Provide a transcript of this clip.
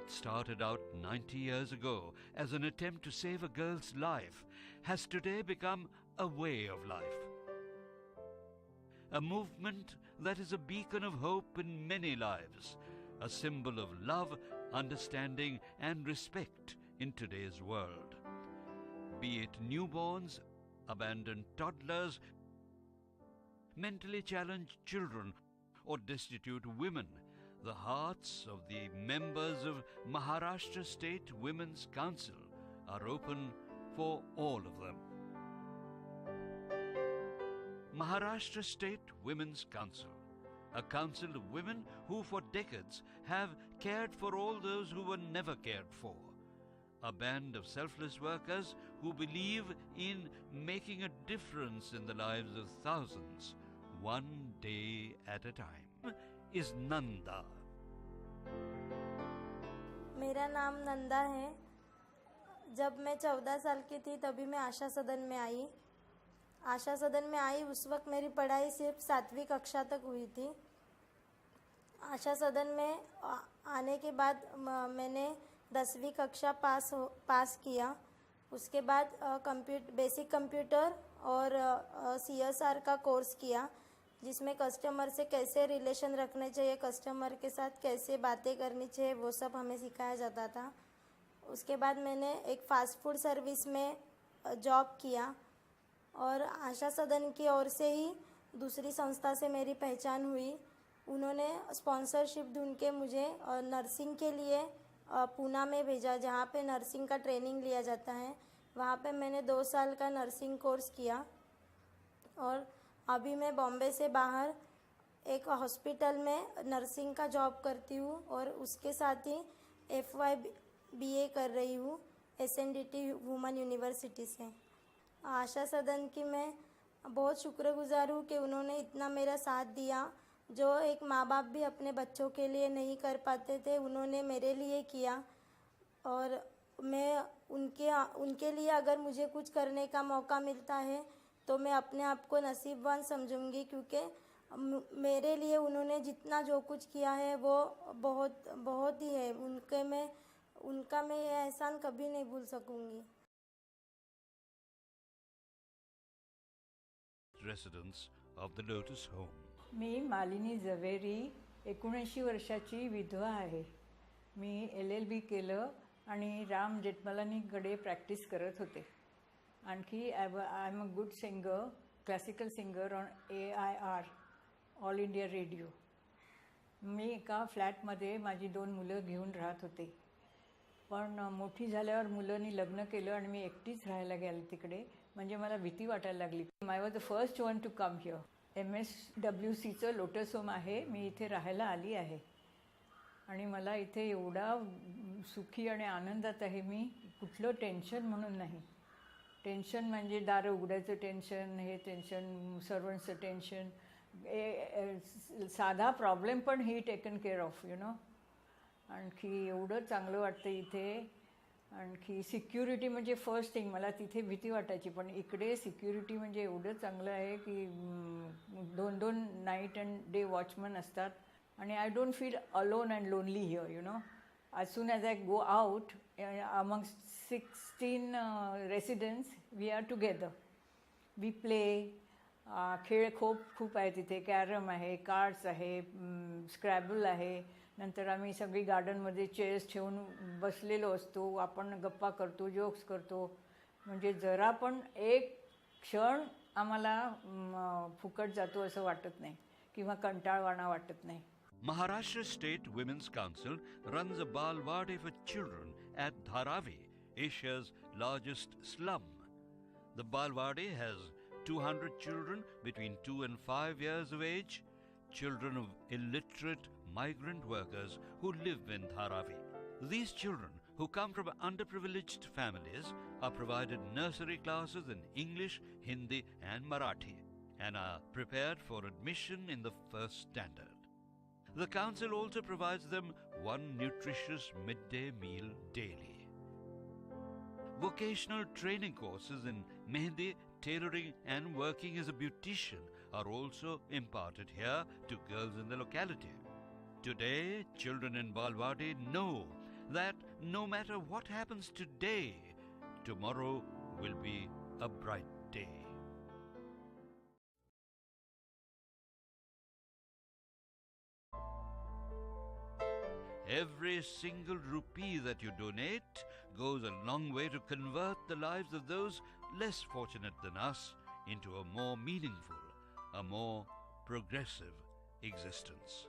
What started out 90 years ago as an attempt to save a girl's life has today become a way of life. A movement that is a beacon of hope in many lives, a symbol of love, understanding, and respect in today's world. Be it newborns, abandoned toddlers, mentally challenged children, or destitute women, the hearts of the members of Maharashtra State Women's Council are open for all of them. Maharashtra State Women's Council, a council of women who for decades have cared for all those who were never cared for. A band of selfless workers who believe in making a difference in the lives of thousands, one day at a time, is Nanda. मेरा नाम नंदा है। जब मैं 14 साल की थी तभी मैं आशा सदन में आई। आशा सदन में आई उस वक्त मेरी पढ़ाई सिर्फ 7वीं कक्षा तक हुई थी। आशा सदन में आने के बाद मैंने 10वीं कक्षा पास किया। उसके बाद बेसिक कंप्यूटर और CSR का कोर्स किया, जिसमें कस्टमर से कैसे रिलेशन रखने चाहिए, कस्टमर के साथ कैसे बातें करनी चाहिए, वो सब हमें सिखाया जाता था। उसके बाद मैंने एक फ़ास्ट फूड सर्विस में जॉब किया और आशा सदन की ओर से ही दूसरी संस्था से मेरी पहचान हुई। उन्होंने स्पॉन्सरशिप ढूंढ के मुझे नर्सिंग के लिए पूना में भेजा, जहाँ पे नर्सिंग का ट्रेनिंग लिया जाता है। वहाँ पे मैंने 2 साल का नर्सिंग कोर्स किया और अभी मैं बॉम्बे से बाहर एक हॉस्पिटल में नर्सिंग का जॉब करती हूँ और उसके साथ ही FYBA कर रही हूँ SNDT वुमेन यूनिवर्सिटी से। आशा सदन की मैं बहुत शुक्रगुजार हूँ कि उन्होंने इतना मेरा साथ दिया। जो एक माँ बाप भी अपने बच्चों के लिए नहीं कर पाते थे, उन्होंने मेरे लिए किया और मैं उनके लिए अगर मुझे कुछ करने का मौका मिलता है तो मैं अपने आप को नसीबवान समझूंगी, क्योंकि मेरे लिए उन्होंने जितना जो कुछ किया है वो बहुत ही है। उनका मैं ये एहसान कभी नहीं भूल सकूंगी। Residents of the Lotus Home. मी मालिनी झवेरी 79 वर्षाची विधवा आहे। मी LLB केलं आणि राम जेठमलानीकडे प्रॅक्टिस करत होते। आणखी I am a good singer, classical singer on AIR all India radio. मी एका फ्लॅटमध्ये माझी 2 मुलं घेऊन राहत होते, पण मोठी झाल्यावर मुलांनी लग्न केलं आणि मी एकटीच राहायला गेले तिकडे। म्हणजे मला भीती वाटायला लागली। I was the first one to come here. MSWCचं लोटस होम आहे, मी इथे राहायला आली आहे आणि मला इथे एवढा सुखी आणि आनंदात आहे मी, कुठलं टेन्शन म्हणून नाही। टेन्शन म्हणजे दारं उघडायचं टेन्शन, हे टेन्शन, सर्वंटचं टेन्शन, साधा प्रॉब्लेम पण ही टेकन केअर ऑफ आणखी एवढं चांगलं वाटतं इथे। आणखी सिक्युरिटी म्हणजे फर्स्ट थिंग, मला तिथे भीती वाटायची, पण इकडे सिक्युरिटी म्हणजे एवढं चांगलं आहे की 2 नाईट अँड डे वॉचमन असतात आणि I don't feel alone and lonely here As soon as I go out, amongst 16 residents, we are together. We play. खेळ खूप आहे तिथे। कॅरम आहे, कार्ड्स आहे, स्क्रॅबल आहे। नंतर आम्ही सगळी गार्डनमध्ये चेअर्स ठेवून बसलेलो असतो, आपण गप्पा करतो, जोक्स करतो। म्हणजे जरा पण एक क्षण आम्हाला फुकट जातो असं वाटत नाही किंवा कंटाळवाणा वाटत नाही। Maharashtra State Women's Council runs a Balwadi for children at Dharavi, Asia's largest slum. The Balwadi has 200 children between 2 and 5 years of age, children of illiterate migrant workers who live in Dharavi. These children, who come from underprivileged families, are provided nursery classes in English, Hindi and Marathi and are prepared for admission in the first standard. The council also provides them one nutritious midday meal daily. Vocational training courses in Mehndi, tailoring and working as a beautician are also imparted here to girls in the locality. Today, children in Balwadi know that no matter what happens today, tomorrow will be a bright day. Every single rupee that you donate goes a long way to convert the lives of those less fortunate than us into a more meaningful, a more progressive existence.